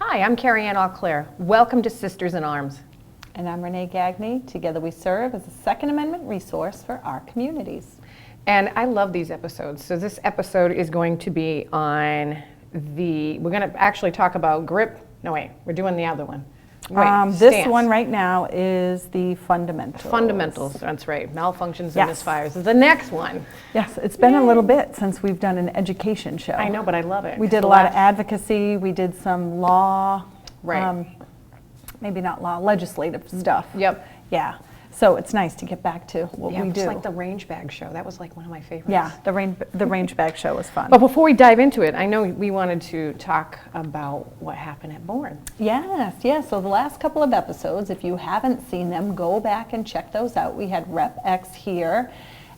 Hi, I'm Carrie Ann Auclair. Welcome to Sisters in Arms. And I'm Renee Gagne. Together we serve as a Second Amendment resource for our communities. And I love these episodes. So this episode is going to be on we're going to actually talk about grip. No, wait, we're doing the other one. This one right now is the fundamentals. Fundamentals, that's right. Malfunctions and misfires is the next one. Yes, it's been a little bit since we've done an education show. I know, but I love it. We did a lot of advocacy. We did some law. Right. Maybe not law, legislative stuff. Yep. Yeah. So it's nice to get back to what we do. It's like the range bag show. That was like one of my favorites. Yeah, the range bag show was fun. But before we dive into it, I know we wanted to talk about what happened at Bourne. Yes. So the last couple of episodes, if you haven't seen them, go back and check those out. We had Rep X here,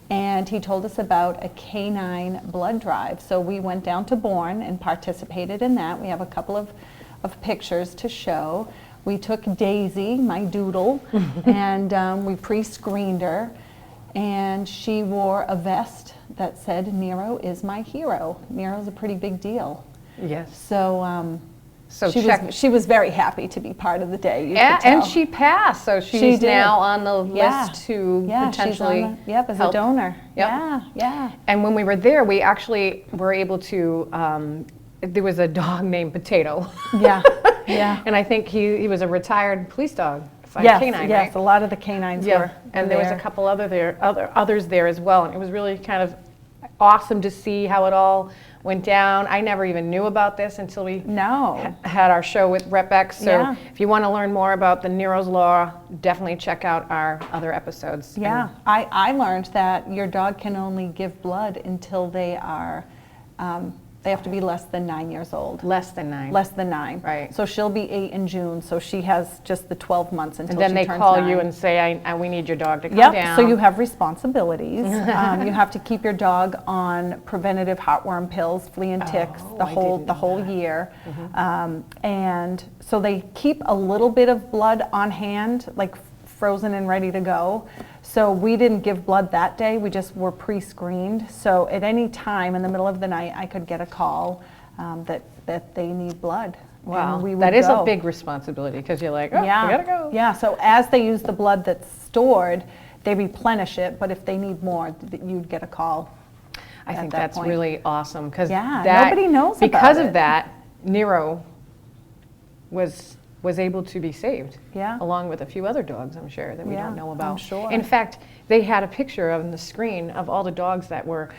and he told us about a canine blood drive. So we went down to Bourne and participated in that. We have a couple of pictures to show. We took Daisy, my doodle, and we pre-screened her, and she wore a vest that said, "Nero is my hero." Nero's a pretty big deal. Yes. So, she was very happy to be part of the day. And she passed, so she's now on the list to potentially as a donor. Yep. Yeah. And when we were there, we actually were able to, there was a dog named Potato. Yeah. And I think he was a retired police dog. Canine, right? A lot of the canines were and there was a couple others there as well, and it was really kind of awesome to see how it all went down. I never even knew about this until we had our show with Rep X. So if you want to learn more about the Nero's Law, definitely check out our other episodes. Yeah, I learned that your dog can only give blood until they are they have to be less than 9 years old. Less than 9. Less than 9. Right. So she'll be 8 in June, so she has just the 12 months until she turns 9. And then they call you and say, we need your dog to come down. So you have responsibilities. You have to keep your dog on preventative heartworm pills, flea and ticks, the whole year. And so they keep a little bit of blood on hand, like frozen and ready to go. So we didn't give blood that day, we just were pre-screened. So at any time in the middle of the night, I could get a call that they need blood. Wow, and we would that is go. a big responsibility because you're like, we gotta go. Yeah, so as they use the blood that's stored, they replenish it, but if they need more, you'd get a call. I think that's really awesome because nobody knows about it. Because of that, Nero was able to be saved, along with a few other dogs, I'm sure, that we don't know about. I'm sure. In fact, they had a picture on the screen of all the dogs that were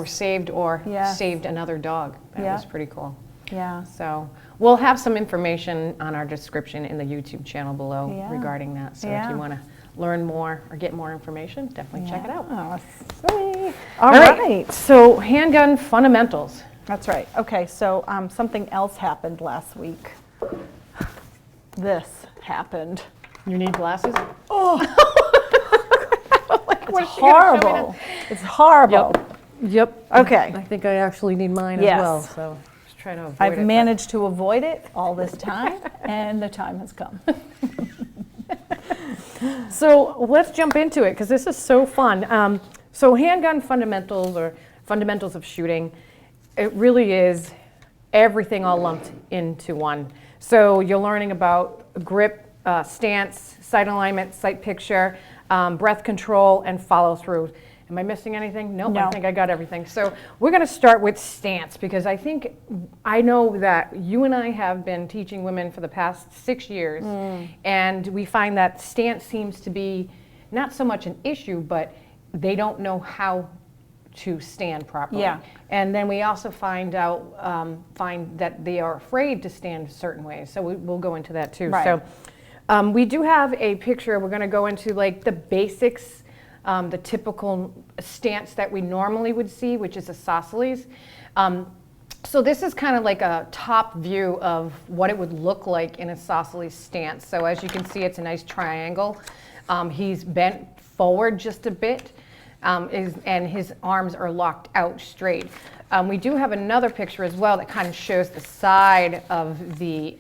saved or saved another dog. That was pretty cool. Yeah. So we'll have some information on our description in the YouTube channel below regarding that. So if you want to learn more or get more information, definitely check it out. Sweet. All right. So handgun fundamentals. That's right. Okay, so something else happened last week. This happened. You need glasses? Oh, it's horrible. It's horrible. Yep. Okay. I think I actually need mine as well. So just try to avoid it. I've managed to avoid it all this time, and the time has come. So let's jump into it because this is so fun. So handgun fundamentals or fundamentals of shooting, it really is everything all lumped into one. So you're learning about grip, stance, sight alignment, sight picture, breath control, and follow through. Am I missing anything? Nope, no. I think I got everything. So we're going to start with stance because I know that you and I have been teaching women for the past 6 years, and we find that stance seems to be not so much an issue, but they don't know how to stand properly. Yeah. And then we also find that they are afraid to stand certain ways. So we'll go into that too. Right. So we do have a picture. We're going to go into like the basics, the typical stance that we normally would see, which is isosceles. So this is kind of like a top view of what it would look like in isosceles stance. So as you can see, it's a nice triangle. He's bent forward just a bit. and his arms are locked out straight. We do have another picture as well that kind of shows the side of the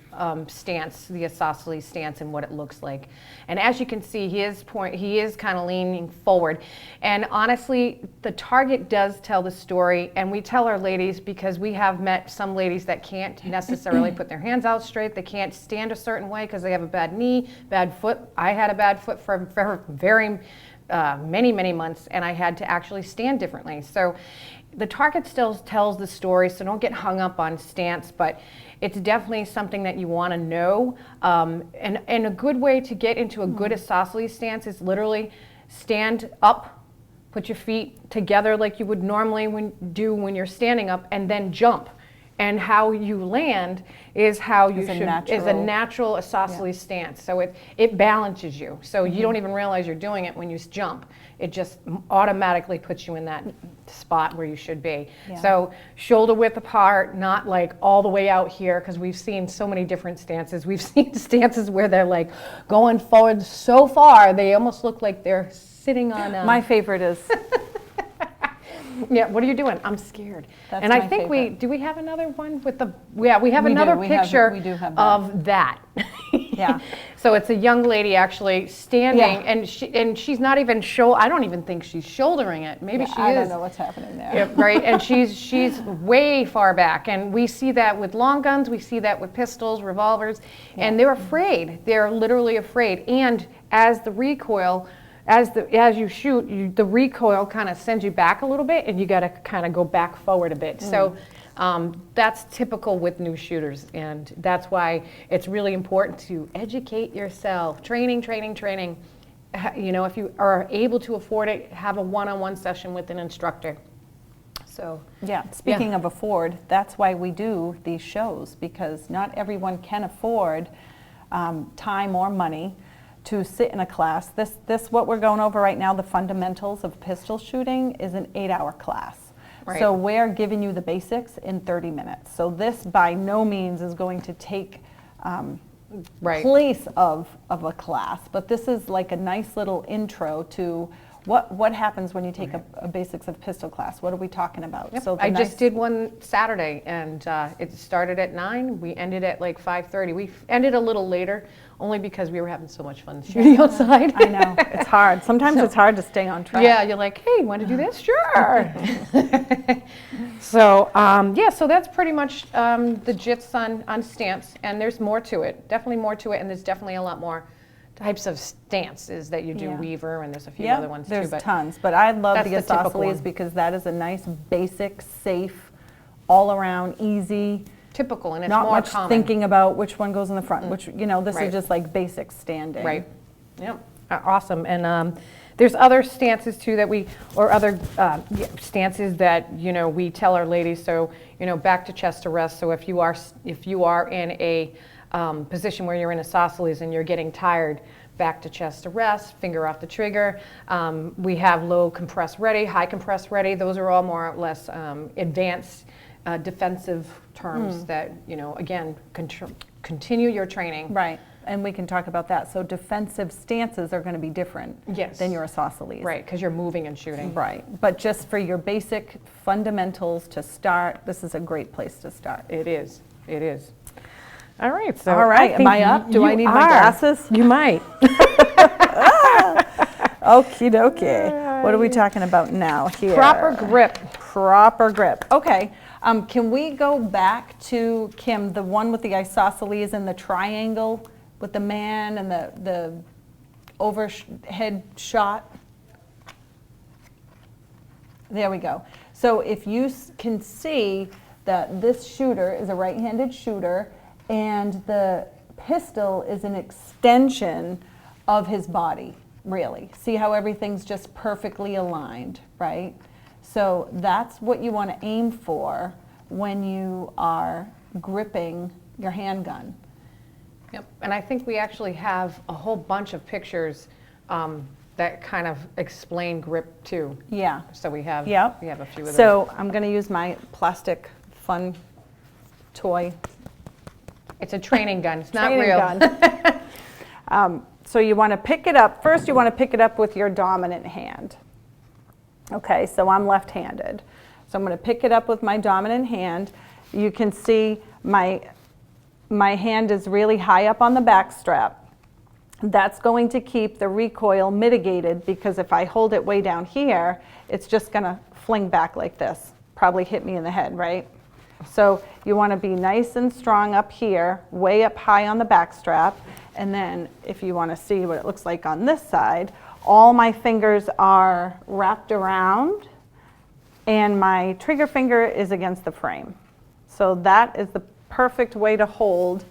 stance, the isosceles stance, and what it looks like. And as you can see, he is kind of leaning forward. And honestly, the target does tell the story, and we tell our ladies, because we have met some ladies that can't necessarily put their hands out straight, they can't stand a certain way because they have a bad knee, bad foot. I had a bad foot for very many months, and I had to actually stand differently. So the target still tells the story, so don't get hung up on stance, but it's definitely something that you want to know. And a good way to get into a good isosceles stance is literally stand up, put your feet together like you would normally do when you're standing up, and then jump. And how you land is how you should, is a natural isosceles stance. So it balances you. So you don't even realize you're doing it when you jump. It just automatically puts you in that spot where you should be. Yeah. So shoulder width apart, not like all the way out here, because we've seen so many different stances. We've seen stances where they're like going forward so far, they almost look like they're sitting on a... My favorite is... Yeah, what are you doing? I'm scared. That's and I think favorite. Do we have another one with the, yeah, we have another picture of that. Yeah. So it's a young lady actually standing, and she's not even I don't even think she's shouldering it. Maybe she is. I don't know what's happening there. Yeah, right, and she's way far back, and we see that with long guns, we see that with pistols, revolvers, and they're afraid. They're literally afraid, and as the recoil, as you shoot, the recoil kind of sends you back a little bit, and you got to kind of go back forward a bit. So that's typical with new shooters, and that's why it's really important to educate yourself. Training. You know, if you are able to afford it, have a one-on-one session with an instructor. So speaking of afford, that's why we do these shows, because not everyone can afford time or money to sit in a class. This what we're going over right now, the fundamentals of pistol shooting, is an 8-hour class. Right. So we're giving you the basics in 30 minutes. So this by no means is going to take place of a class, but this is like a nice little intro to what happens when you take a basics of pistol class. What are we talking about? Yep. So I just did one Saturday, and it started at 9. We ended at like 5:30. We ended a little later, only because we were having so much fun shooting outside. I know, it's hard. Sometimes it's hard to stay on track. Yeah, you're like, hey, want to do this? Sure. So so that's pretty much the gist on stance, and there's more to it. Definitely more to it, and there's definitely a lot more types of stances that you do, Weaver, and there's a few other ones too. There's tons, but I love the isosceles because that is a nice, basic, safe, all around, easy. Typical, and it's not more much common. Thinking about which one goes in the front, which, this is just like basic standing. Right. Yep. Awesome. And there's other stances too that other stances that, we tell our ladies. So, back to chest to rest. So if you are in a position where you're in isosceles and you're getting tired, back to chest to rest, finger off the trigger. We have low compress ready, high compress ready. Those are all more or less advanced defensive terms that, again, continue your training. Right, and we can talk about that. So defensive stances are going to be different than your isosceles. Right, because you're moving and shooting. Right, but just for your basic fundamentals to start, this is a great place to start. It is. All right, so am I up? Do I need my glasses? You might. Okie dokie. What are we talking about now here? Proper grip. Proper grip. Okay. Can we go back to, Kim, the one with the isosceles and the triangle with the man and the overhead shot? There we go. So if you can see that this shooter is a right-handed shooter, and the pistol is an extension of his body, really. See how everything's just perfectly aligned, right? So that's what you want to aim for when you are gripping your handgun. Yep, and I think we actually have a whole bunch of pictures that kind of explain grip too. Yeah. So we have a few of those. So I'm going to use my plastic fun toy. It's a training gun. It's not real. So you want to pick it up. First, you want to pick it up with your dominant hand. Okay, so I'm left-handed. So I'm going to pick it up with my dominant hand. You can see my hand is really high up on the back strap. That's going to keep the recoil mitigated, because if I hold it way down here, it's just going to fling back like this, probably hit me in the head, right? So you want to be nice and strong up here, way up high on the back strap. And then if you want to see what it looks like on this side, all my fingers are wrapped around and my trigger finger is against the frame. So that is the perfect way to hold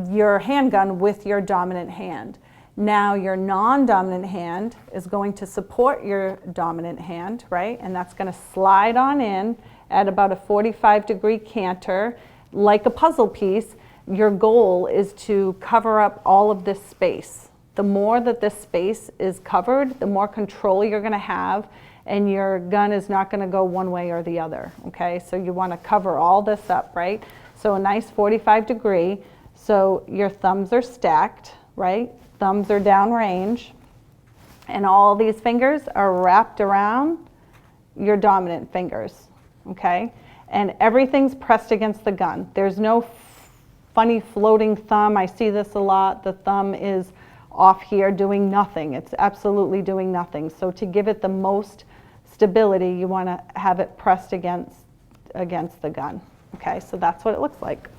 your handgun with your dominant hand. Now your non-dominant hand is going to support your dominant hand, right? And that's going to slide on in at about a 45-degree canter, like a puzzle piece. Your goal is to cover up all of this space. The more that this space is covered, the more control you're going to have, and your gun is not going to go one way or the other, okay? So you want to cover all this up, right? So a nice 45-degree. So your thumbs are stacked, right? Thumbs are downrange, and all these fingers are wrapped around your dominant fingers, okay? And everything's pressed against the gun. There's no funny floating thumb. I see this a lot. The thumb is off here doing nothing. It's absolutely doing nothing. So to give it the most stability, you want to have it pressed against the gun. Okay, so that's what it looks like.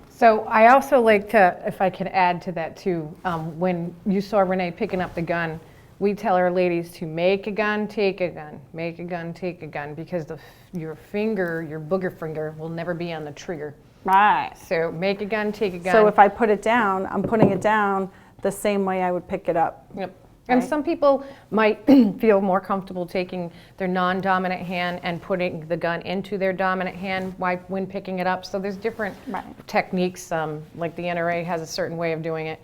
So I also like to, if I can add to that too, when you saw Renee picking up the gun, we tell our ladies to make a gun, take a gun, make a gun, take a gun, because your finger, your booger finger, will never be on the trigger. Right. So make a gun, take a gun. So if I put it down, I'm putting it down the same way I would pick it up. Yep. And some people might feel more comfortable taking their non-dominant hand and putting the gun into their dominant hand when picking it up. So there's different techniques. Like the NRA has a certain way of doing it.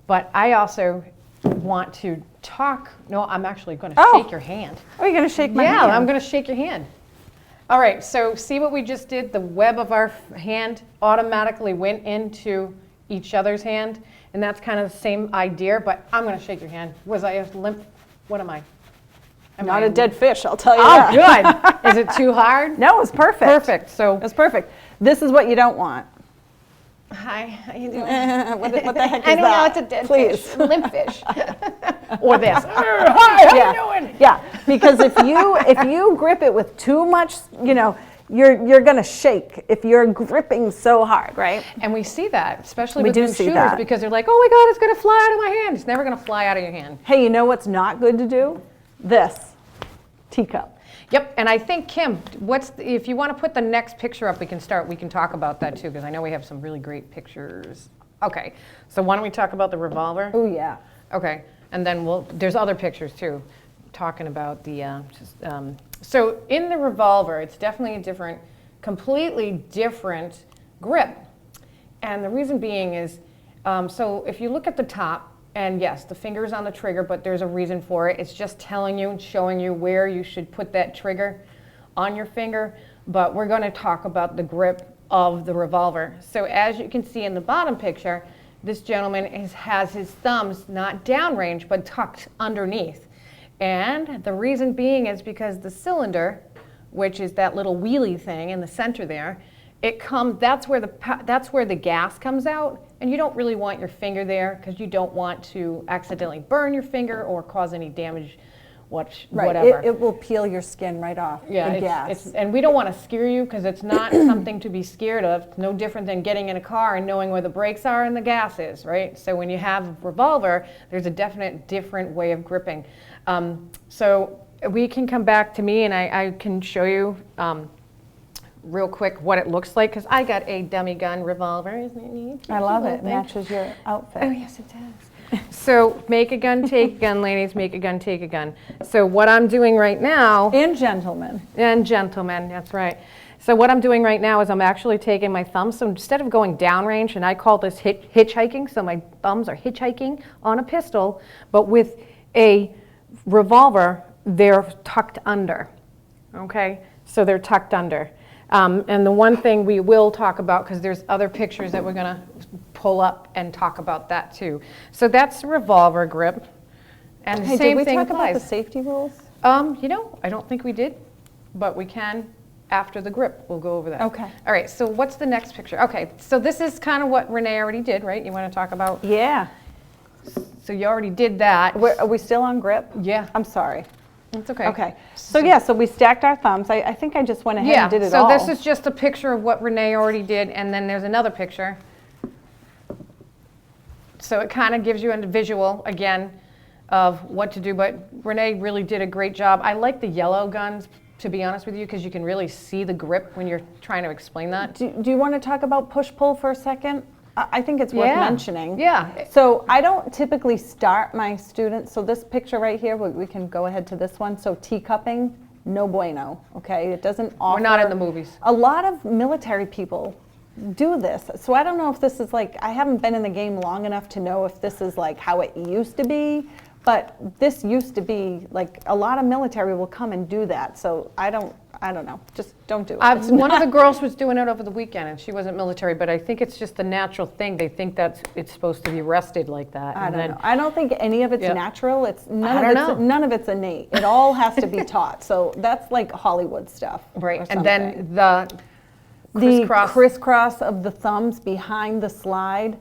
But I also want to talk. No, I'm actually going to shake your hand. Are you going to shake my hand? Yeah, I'm going to shake your hand. All right, so see what we just did? The web of our hand automatically went into each other's hand. And that's kind of the same idea, but I'm going to shake your hand. Was I a limp? What am I? Not a dead fish, I'll tell you that. Oh, good. Is it too hard? No, it was perfect. Perfect. So it's perfect. This is what you don't want. Hi, how you doing? What the heck is that? I don't know, it's a dead fish. Limp fish. Or this. Hi, how you doing? Yeah, because if you grip it with too much, you're going to shake if you're gripping so hard, right? And we see that, especially with new shooters, that. because they're like, oh my God, it's going to fly out of my hand. It's never going to fly out of your hand. Hey, you know what's not good to do? This teacup. Yep, and I think, Kim, if you want to put the next picture up, we can talk about that too, because I know we have some really great pictures. Okay, so why don't we talk about the revolver? Oh, yeah. Okay, and then there's other pictures too, talking about the, so in the revolver, it's definitely a completely different grip. And the reason being is, so if you look at the top, and yes, the finger's on the trigger, but there's a reason for it. It's just telling you and showing you where you should put that trigger on your finger. But we're going to talk about the grip of the revolver. So as you can see in the bottom picture, this gentleman has his thumbs not downrange, but tucked underneath. And the reason being is because the cylinder, which is that little wheelie thing in the center there, that's where the gas comes out, and you don't really want your finger there because you don't want to accidentally burn your finger or cause any damage, whatever. It will peel your skin right off. Yeah, the gas. And we don't want to scare you because it's not something to be scared of. It's no different than getting in a car and knowing where the brakes are and the gas is, right? So when you have a revolver, there's a different way of gripping. So we can come back to me and I can show you real quick what it looks like, because I got a dummy gun revolver. Isn't it neat? I love it. It matches your outfit. Oh, yes, it does. So make a gun, take a gun, ladies. Make a gun, take a gun. So what I'm doing right now... And gentlemen. And gentlemen, that's right. So what I'm doing right now is I'm actually taking my thumbs. So instead of going downrange, and I call this hitchhiking, so my thumbs are hitchhiking on a pistol, but with a revolver, they're tucked under. Okay? So they're tucked under. And the one thing we will talk about, because there's other pictures that we're going to pull up and talk about that too. So that's the revolver grip. And the Hey, same did we thing talk about the applies. safety rules? You know, I don't think we did, but we can after the grip. We'll go over that. Okay. All right, so what's the next picture? Okay, so this is kind of what Renee already did, right? You want to talk about? Yeah. So you already did that. Are we still on grip? Yeah. I'm sorry. It's okay. Okay. So yeah, so we stacked our thumbs. I think I just went ahead Yeah, and did it so all. this is just a picture of what Renee already did, and then there's another picture. So it kind of gives you a visual, again, of what to do, but Renee really did a great job. I like the yellow guns, to be honest with you, because you can really see the grip when you're trying to explain that. Do you want to talk about push-pull for a second? I think it's worth mentioning. Yeah. So I don't typically start my students, so this picture right here, we can go ahead to this one. So teacupping, no bueno, okay? It doesn't offer. We're not in the movies. A lot of military people do this. So I don't know if this is like, I haven't been in the game long enough to know if this is like how it used to be, but this used to be like a lot of military will come and do that. So I don't know. Just don't do it. One of the girls was doing it over the weekend, and she wasn't military, but I think it's just the natural thing. They think that it's supposed to be rested like that. I don't know. I don't think any of it's natural. It's none of it's innate. It all has to be taught. So that's like Hollywood stuff. Right. or And then something. the crisscross of the thumbs behind the slide.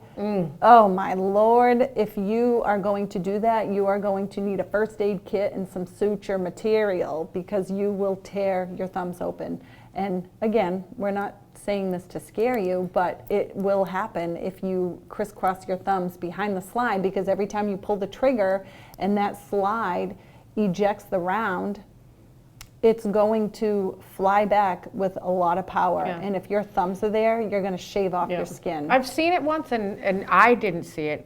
Oh my Lord, if you are going to do that, you are going to need a first aid kit and some suture material because you will tear your thumbs open. And again, we're not saying this to scare you, but it will happen if you crisscross your thumbs behind the slide, because every time you pull the trigger and that slide ejects the round, it's going to fly back with a lot of power. Yeah. And if your thumbs are there, you're going to shave off your skin. I've seen it once, and I didn't see it.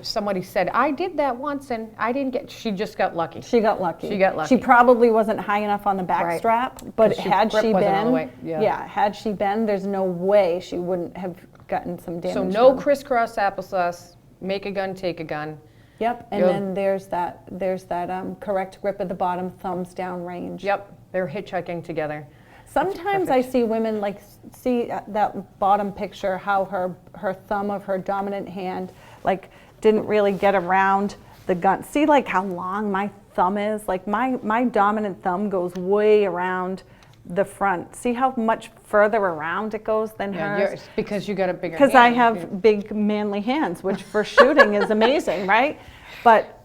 Somebody said, I did that once, and I didn't get, she just got lucky. She got lucky. She got lucky. She probably wasn't high enough on the back Right. strap, but 'Cause had grip she wasn't all the been, way. Yeah. had she been, there's no way she wouldn't have gotten some damage. So no done. crisscross applesauce, make a gun, take a gun. Yep, and then there's that correct grip at the bottom, thumbs down range. Yep, they're hitchhiking together. Sometimes I see women like see that bottom picture, how her thumb of her dominant hand like didn't really get around the gun. See like how long my thumb is? Like my dominant thumb goes way around the front. See how much further around it goes than hers? Because you got a bigger hand. Because I have big manly hands, which for shooting is amazing, right? But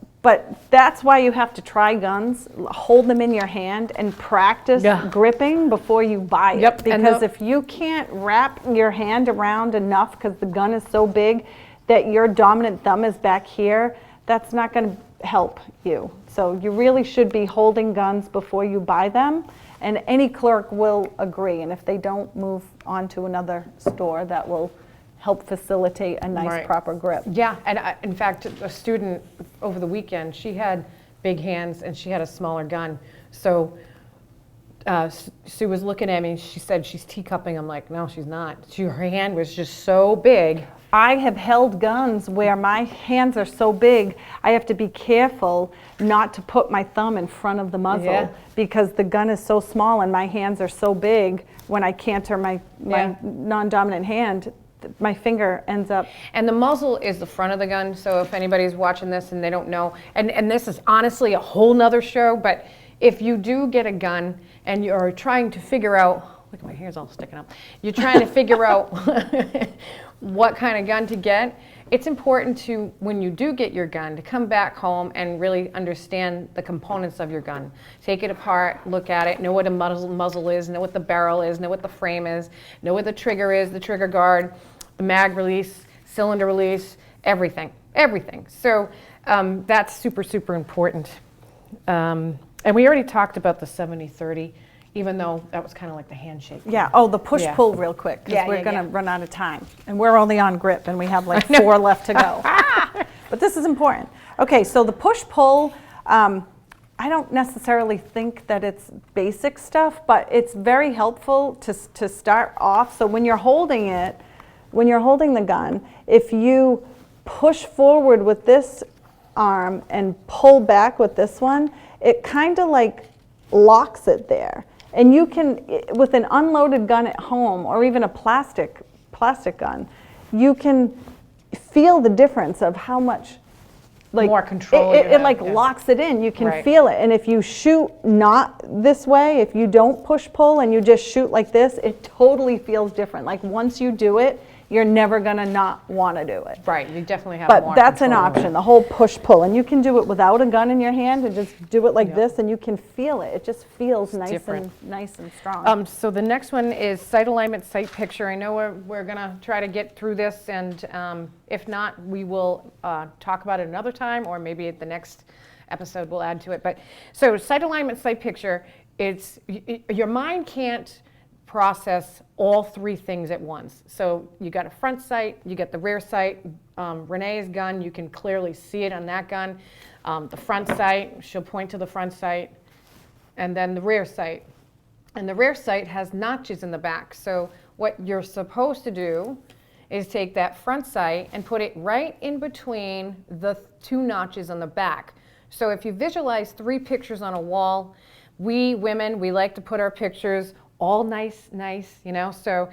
that's why you have to try guns, hold them in your hand, and practice gripping before you buy it. Yep. Because if you can't wrap your hand around enough, because the gun is so big that your dominant thumb is back here, that's not going to help you. So you really should be holding guns before you buy them. And any clerk will agree. And if they don't, move on to another store that will help facilitate a nice, proper grip. Yeah, and in fact, a student over the weekend, she had big hands and she had a smaller gun. So Sue was looking at me, she said she's teacupping. I'm like, no, she's not. Her hand was just so big. I have held guns where my hands are so big, I have to be careful not to put my thumb in front of the muzzle because the gun is so small and my hands are so big. When I canter my non-dominant hand, my finger ends up. And the muzzle is the front of the gun, so if anybody's watching this and they don't know, and this is honestly a whole nother show, but if you do get a gun and you're trying to figure out, look at my hair's all sticking up, you're trying to figure out what kind of gun to get, it's important to, when you do get your gun, to come back home and really understand the components of your gun. Take it apart, look at it, know what a muzzle is, know what the barrel is, know what the frame is, know what the trigger is, the trigger guard, the mag release, cylinder release, everything. So that's super, super important. And we already talked about the 70-30, even though that was kind of like the handshake. Yeah, the push-pull real quick, because we're going to run out of time. And we're only on grip, and we have like 4 left to go. But this is important. Okay, so the push-pull, I don't necessarily think that it's basic stuff, but it's very helpful to start off. So when you're holding it, when you're holding the gun, if you push forward with this arm and pull back with this one, it kind of like locks it there. And you can, with an unloaded gun at home or even a plastic gun, you can feel the difference of how much like more control. it like locks it in. You can Right. feel it. And if you shoot not this way, if you don't push pull and you just shoot like this, it totally feels different. Like once you do it, you're never gonna not want to do it. Right, you definitely have But more that's an control over option, the whole push pull, and you can do it without a gun in your hand and just do it like Yep. this, and you can feel it. It just feels different. nice and strong. So the next one is sight alignment, sight picture. I know we're gonna try to get through this, and if not, we will talk about it another time, or maybe at the next episode we'll add to it. But so sight alignment, sight picture, it's your mind can't process all three things at once. So you got a front sight, you got the rear sight. Renee's gun, you can clearly see it on that gun. The front sight, she'll point to the front sight, and then the rear sight. And the rear sight has notches in the back. So what you're supposed to do is take that front sight and put it right in between the two notches on the back. So if you visualize three pictures on a wall, we women, we like to put our pictures all nice, you know, so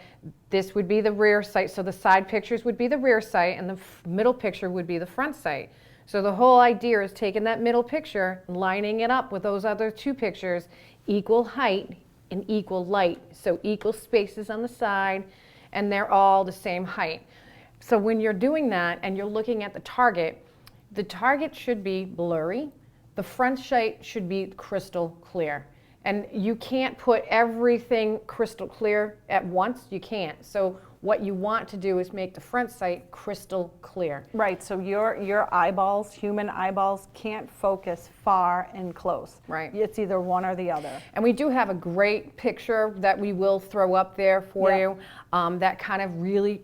this would be the rear sight. So the side pictures would be the rear sight, and the middle picture would be the front sight. So the whole idea is taking that middle picture and lining it up with those other two pictures, equal height and equal light. So equal spaces on the side, and they're all the same height. So when you're doing that and you're looking at the target should be blurry. The front sight should be crystal clear. And you can't put everything crystal clear at once. You can't. So what you want to do is make the front sight crystal clear. Right, so your eyeballs, human eyeballs, can't focus far and close. Right. It's either one or the other. And we do have a great picture that we will throw up there for you that kind of really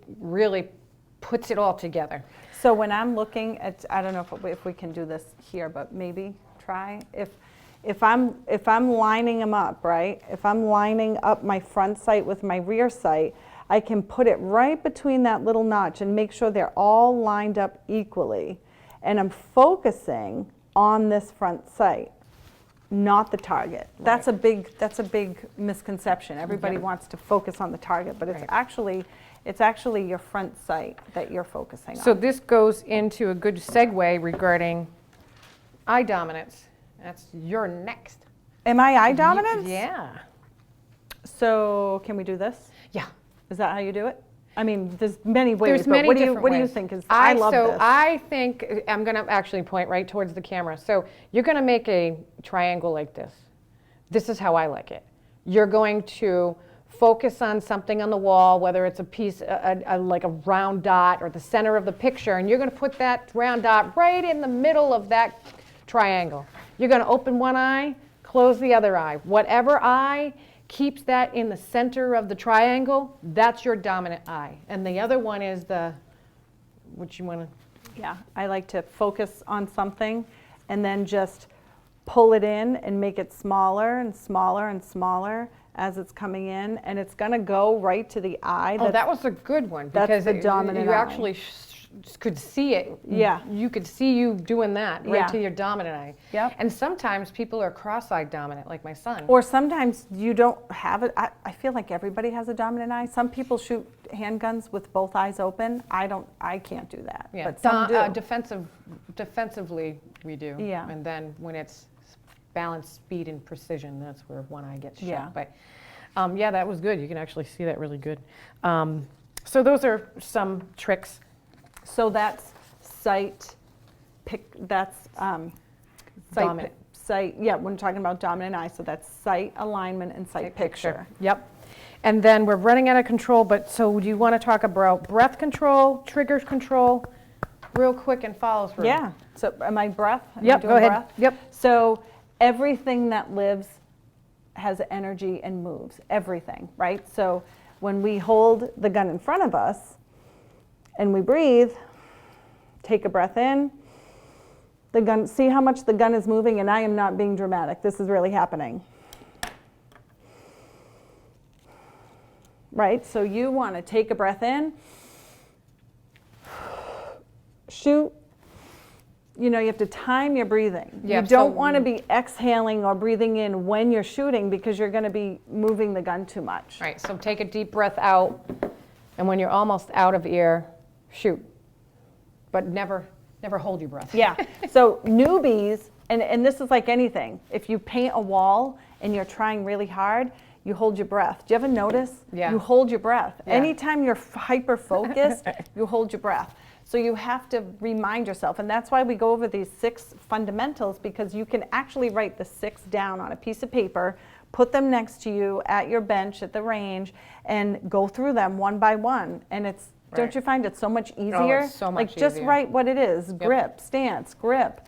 puts it all together. So when I'm looking at, I don't know if we can do this here, but maybe try. If I'm lining them up, right? If I'm lining up my front sight with my rear sight, I can put it right between that little notch and make sure they're all lined up equally. And I'm focusing on this front sight, not the target. Right. That's a big misconception. Everybody wants to focus on the target, but it's actually your front sight that you're focusing on. So this goes into a good segue regarding eye dominance. You're next. Am I eye dominant? Yeah. So can we do this? Yeah. Is that how you do it? I mean, there's many ways. There's but many what different do you ways. think? I love this. I think I'm going to actually point right towards the camera. So you're going to make a triangle like this. This is how I like it. You're going to focus on something on the wall, whether it's a piece, like a round dot or the center of the picture, and you're going to put that round dot right in the middle of that triangle. You're going to open one eye, close the other eye. Whatever eye keeps that in the center of the triangle, that's your dominant eye. And the other one is what you want to... Yeah, I like to focus on something and then just pull it in and make it smaller and smaller and smaller as it's coming in, and it's going to go right to the eye. Oh, that was a good one, that's because the dominant you eye. actually could see it. Yeah. You could see you doing that right Yeah. to your dominant eye. Yep. And sometimes people are cross-eyed dominant, like my son. Or sometimes you don't have it. I feel like everybody has a dominant eye. Some people shoot handguns with both eyes open. I can't do that. Yeah. But some do. Defensively, we do. Yeah. And then when it's balance, speed, and precision, that's where one eye gets shut. Yeah. But yeah, that was good. You can actually see that really good. So those are some tricks. So that's sight, that's Dominant. sight, yeah, when we're talking about dominant eye, so that's sight alignment and sight picture. Yep. And then we're running out of control, but so do you want to talk about breath control, trigger control, real quick and follow through? Yeah, so am I breath? Am I Yep, doing go ahead. breath? Yep. So everything that lives has energy and moves, everything, right? So when we hold the gun in front of us and we breathe, take a breath in, the gun, see how much the gun is moving, and I am not being dramatic, this is really happening. Right, so you want to take a breath in, shoot. You know, you have to time your breathing. Yeah, you don't so- want to be exhaling or breathing in when you're shooting, because you're going to be moving the gun too much. All right, so take a deep breath out, and when you're almost out of air, shoot. But never Never hold your breath. Yeah. So newbies, and this is like anything. If you paint a wall and you're trying really hard, you hold your breath. Do you ever notice? Yeah. You hold your breath. Yeah. Anytime you're hyper focused, you hold your breath. So you have to remind yourself, and that's why we go over these 6 fundamentals, because you can actually write the 6 down on a piece of paper, put them next to you at your bench at the range, and go through them one by one. And it's, don't you find it so much easier? It's so much like just easier. write what it is: grip, stance, grip,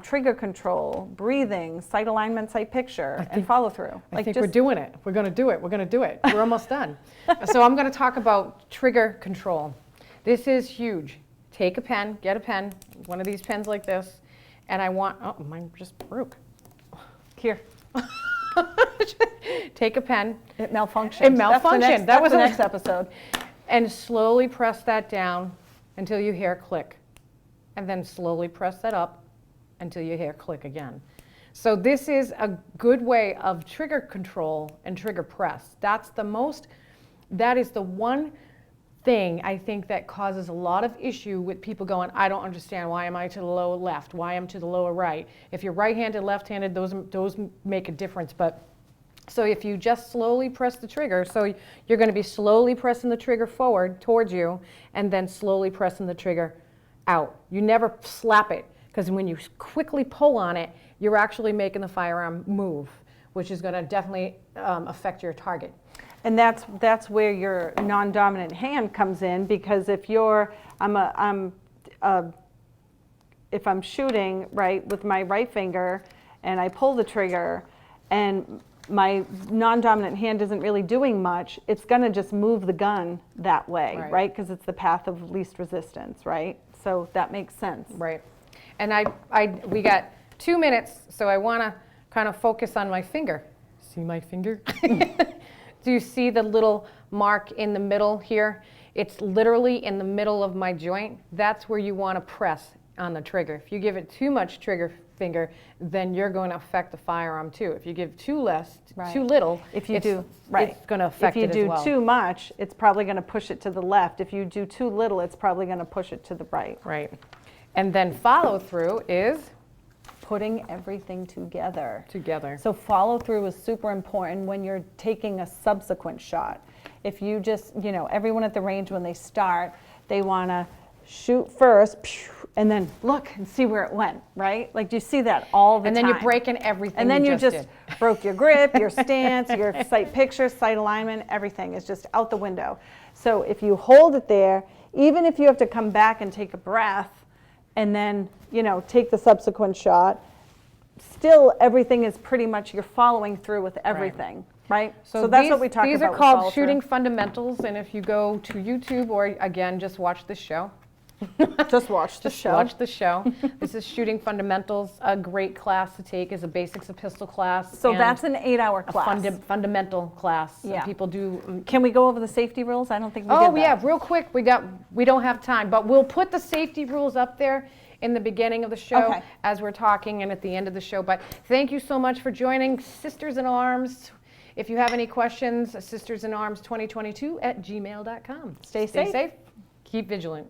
trigger control, breathing, sight alignment, sight picture, and follow through. I think we're doing it. We're going to do it. We're going to do it. We're almost done. So I'm going to talk about trigger control. This is huge. Take a pen, get a pen, one of these pens like this, and I want, oh, mine just broke. Here. Take a pen. It malfunctioned. It malfunctioned. That was the next episode. And slowly press that down until you hear click. And then slowly press that up until you hear click again. So this is a good way of trigger control and trigger press. That is the one thing I think that causes a lot of issue with people going, I don't understand, why am I to the lower left? Why am I to the lower right? If you're right-handed, left-handed, those make a difference. But so if you just slowly press the trigger, so you're going to be slowly pressing the trigger forward towards you and then slowly pressing the trigger out. You never slap it, because when you quickly pull on it, you're actually making the firearm move, which is going to definitely affect your target. And that's where your non-dominant hand comes in, because if if I'm shooting right with my right finger and I pull the trigger and my non-dominant hand isn't really doing much, it's going to just move the gun that way, right? Because it's the path of least resistance, right? So that makes sense. Right. And we got 2 minutes, so I want to kind of focus on my finger. See my finger? Do you see the little mark in the middle here? It's literally in the middle of my joint. That's where you want to press on the trigger. If you give it too much trigger finger, then you're going to affect the firearm too. If you give too little, it's going to affect it as well. If you do too much, it's probably going to push it to the left. If you do too little, it's probably going to push it to the right. Right. And then follow through is putting everything together. So follow through is super important when you're taking a subsequent shot. If you just, everyone at the range, when they start, they want to shoot first and then look and see where it went, right? Like, do you see that all the time? And then you're breaking everything. And then you just broke your grip, your stance, your sight picture, sight alignment, everything is just out the window. So if you hold it there, even if you have to come back and take a breath, and then, take the subsequent shot, still everything is pretty much, you're following through with everything, right? So that's what we talk about. These are called shooting fundamentals, and if you go to YouTube or, again, just watch the show. Just watch the show. Watch the show. This is Shooting Fundamentals, a great class to take is a basics of pistol class. So that's an 8-hour class. A fundamental class. Yeah. People do. Can we go over the safety rules? I don't think we did that. Oh yeah, real quick. We don't have time, but we'll put the safety rules up there in the beginning of the show as we're talking and at the end of the show. But thank you so much for joining Sisters in Arms. If you have any questions, sistersinarms2022@gmail.com. Stay safe. Keep vigilant.